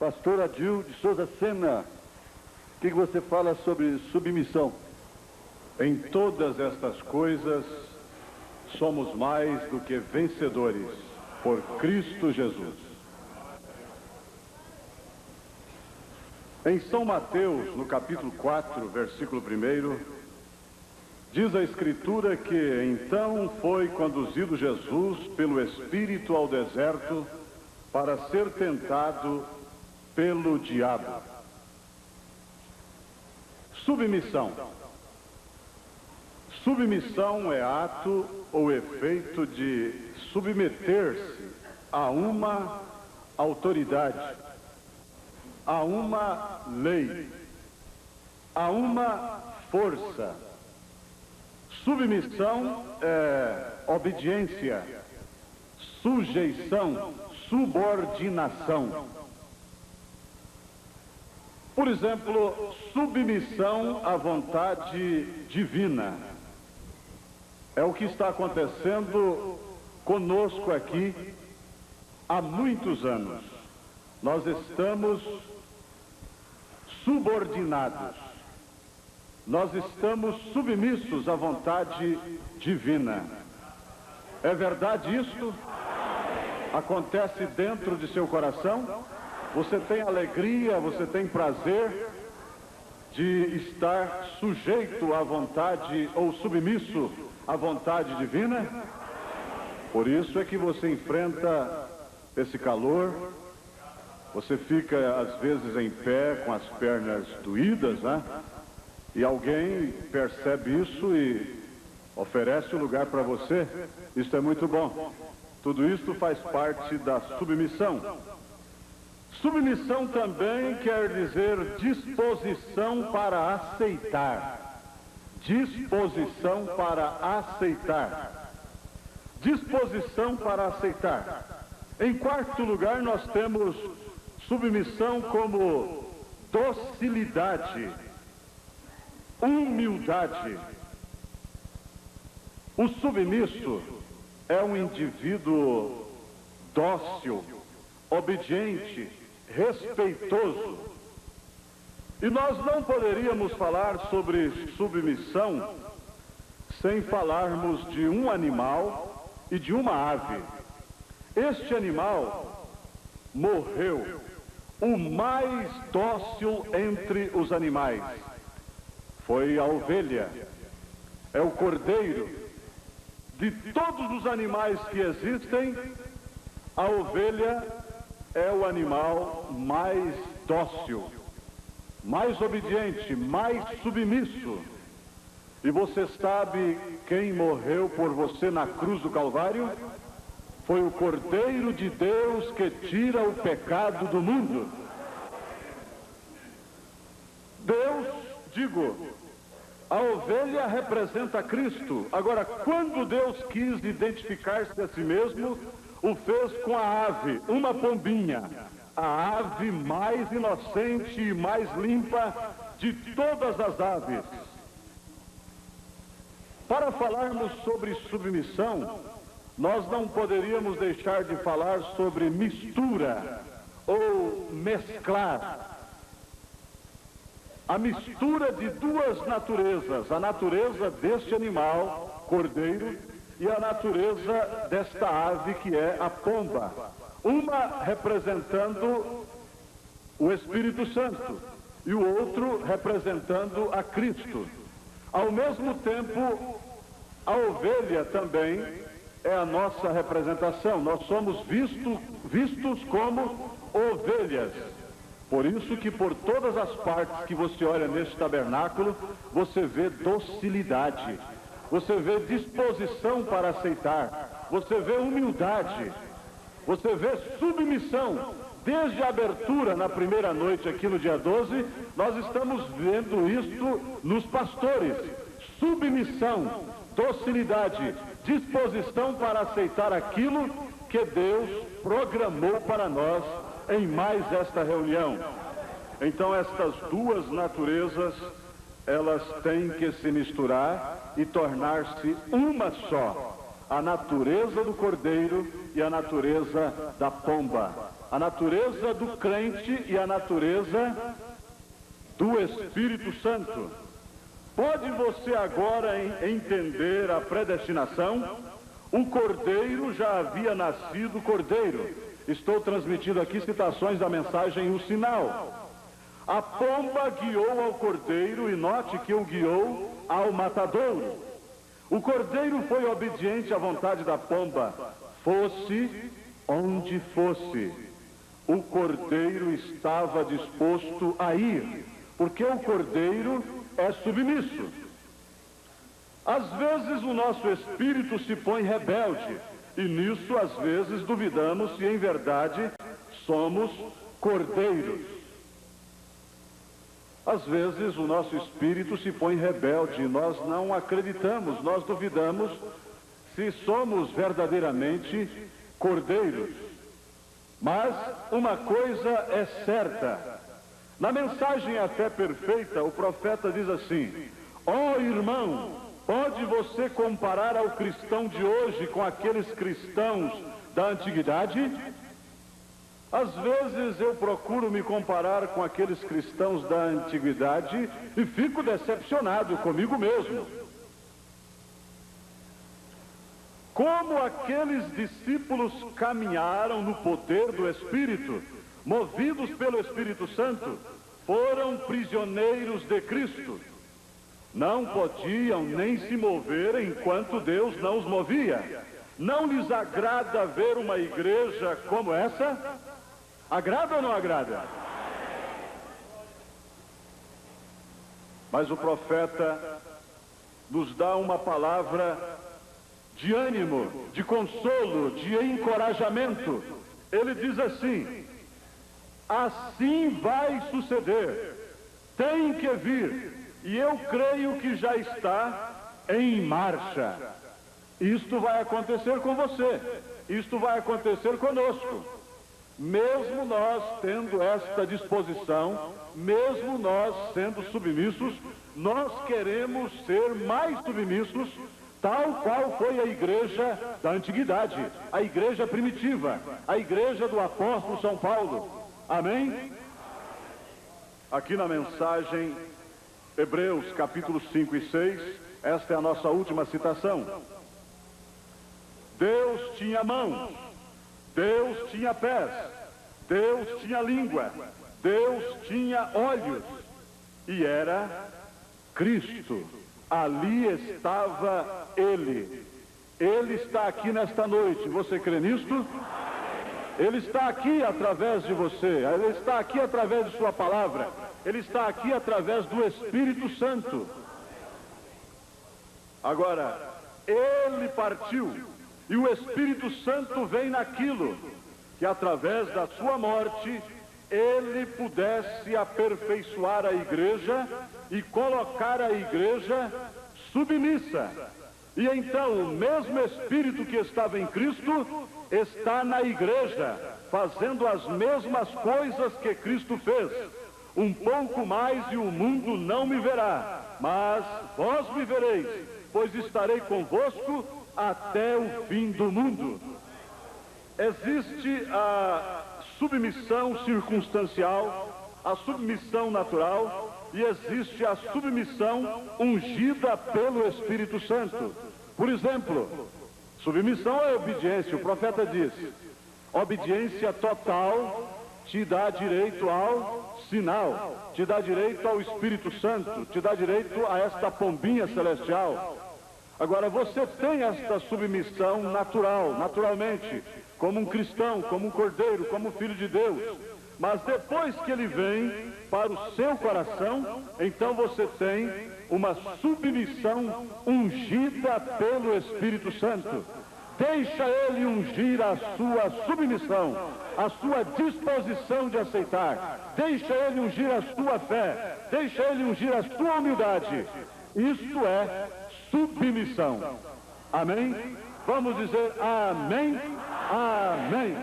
Pastor Adil de Souza Sena, o que você fala sobre submissão? Em todas estas coisas, somos mais do que vencedores por Cristo Jesus. Em São Mateus, no capítulo 4, versículo 1, diz a Escritura que então foi conduzido Jesus pelo Espírito ao deserto para ser tentado pelo diabo. Submissão. Submissão é ato ou efeito de submeter-se a uma autoridade, a uma lei, a uma força. Submissão é obediência, sujeição, subordinação. Por exemplo, submissão à vontade divina. É o que está acontecendo conosco aqui há muitos anos. Nós estamos subordinados. Nós estamos submissos à vontade divina. É verdade isto? Acontece dentro de seu coração? Você tem alegria, você tem prazer de estar sujeito à vontade ou submisso à vontade divina? Por isso é que você enfrenta esse calor, você fica às vezes em pé com as pernas doídas, né? E alguém percebe isso e oferece o lugar para você. Isso é muito bom. Tudo isso faz parte da submissão. Submissão também quer dizer disposição para aceitar. Disposição para aceitar. Disposição para aceitar. Em quarto lugar, nós temos submissão como docilidade, humildade. O submisso é um indivíduo dócil, obediente, respeitoso. E nós não poderíamos falar sobre submissão sem falarmos de um animal e de uma ave. Este animal morreu, o mais dócil entre os animais. Foi a ovelha, é o cordeiro. De todos os animais que existem, a ovelha é o animal mais dócil, mais obediente, mais submisso. E você sabe quem morreu por você na cruz do Calvário? Foi o Cordeiro de Deus que tira o pecado do mundo. Deus, a ovelha representa Cristo. Agora, quando Deus quis identificar-se a si mesmo, o fez com a ave, uma pombinha, a ave mais inocente e mais limpa de todas as aves. Para falarmos sobre submissão, nós não poderíamos deixar de falar sobre mistura ou mesclar. A mistura de duas naturezas, a natureza deste animal, cordeiro, e a natureza desta ave que é a pomba. Uma representando o Espírito Santo e o outro representando a Cristo. Ao mesmo tempo, a ovelha também é a nossa representação. Nós somos vistos como ovelhas. Por isso que por todas as partes que você olha neste tabernáculo, você vê docilidade, você vê disposição para aceitar, você vê humildade, você vê submissão. Desde a abertura na primeira noite aqui no dia 12, nós estamos vendo isto nos pastores. Submissão, docilidade, disposição para aceitar aquilo que Deus programou para nós em mais esta reunião. Então estas duas naturezas, elas têm que se misturar e tornar-se uma só. A natureza do cordeiro e a natureza da pomba. a natureza do crente e a natureza do Espírito Santo. Pode você agora entender a predestinação? O Cordeiro já havia nascido Cordeiro. Estou transmitindo aqui citações da mensagem O Sinal. A pomba guiou ao Cordeiro e note que o guiou ao matadouro. O Cordeiro foi obediente à vontade da pomba, fosse onde fosse. O Cordeiro estava disposto a ir, porque o Cordeiro é submisso. Às vezes o nosso espírito se põe rebelde, e nisso às vezes duvidamos se em verdade somos cordeiros. Às vezes o nosso espírito se põe rebelde e nós não acreditamos, nós duvidamos se somos verdadeiramente cordeiros. Mas uma coisa é certa. Na mensagem A Fé Perfeita, o profeta diz assim: ó irmão, pode você comparar ao cristão de hoje com aqueles cristãos da antiguidade? Às vezes eu procuro me comparar com aqueles cristãos da antiguidade e fico decepcionado comigo mesmo. Como aqueles discípulos caminharam no poder do Espírito, movidos pelo Espírito Santo, foram prisioneiros de Cristo. Não podiam nem se mover enquanto Deus não os movia. Não lhes agrada ver uma igreja como essa? Agrada ou não agrada? Mas o profeta nos dá uma palavra de ânimo, de consolo, de encorajamento. Ele diz assim: assim vai suceder, tem que vir, e eu creio que já está em marcha. Isto vai acontecer com você, isto vai acontecer conosco. Mesmo nós tendo esta disposição, mesmo nós sendo submissos, nós queremos ser mais submissos, tal qual foi a igreja da antiguidade, a igreja primitiva, a igreja do apóstolo São Paulo. Amém? Aqui na mensagem Hebreus capítulos 5 e 6, esta é a nossa última citação. Deus tinha mãos, Deus tinha pés, Deus tinha língua, Deus tinha olhos, e era Cristo. Ali estava Ele. Ele está aqui nesta noite. Você crê nisto? Ele está aqui através de você. Ele está aqui através de sua palavra. Ele está aqui através do Espírito Santo. Agora, Ele partiu e o Espírito Santo vem naquilo que através da sua morte Ele pudesse aperfeiçoar a igreja e colocar a igreja submissa. E então o mesmo Espírito que estava em Cristo está na igreja, fazendo as mesmas coisas que Cristo fez. Um pouco mais e o mundo não me verá, mas vós me vereis, pois estarei convosco até o fim do mundo. Existe a submissão circunstancial, a submissão natural, e existe a submissão ungida pelo Espírito Santo. Por exemplo, submissão é obediência. O profeta diz: obediência total te dá direito ao sinal, te dá direito ao Espírito Santo, te dá direito a esta pombinha celestial. Agora, você tem esta submissão natural, naturalmente, como um cristão, como um cordeiro, como um filho de Deus. Mas depois que ele vem para o seu coração, então você tem uma submissão ungida pelo Espírito Santo. Deixa ele ungir a sua submissão, a sua disposição de aceitar. Deixa ele ungir a sua fé. Deixa ele ungir a sua humildade. Isto é submissão. Amém? Vamos dizer amém? Amém.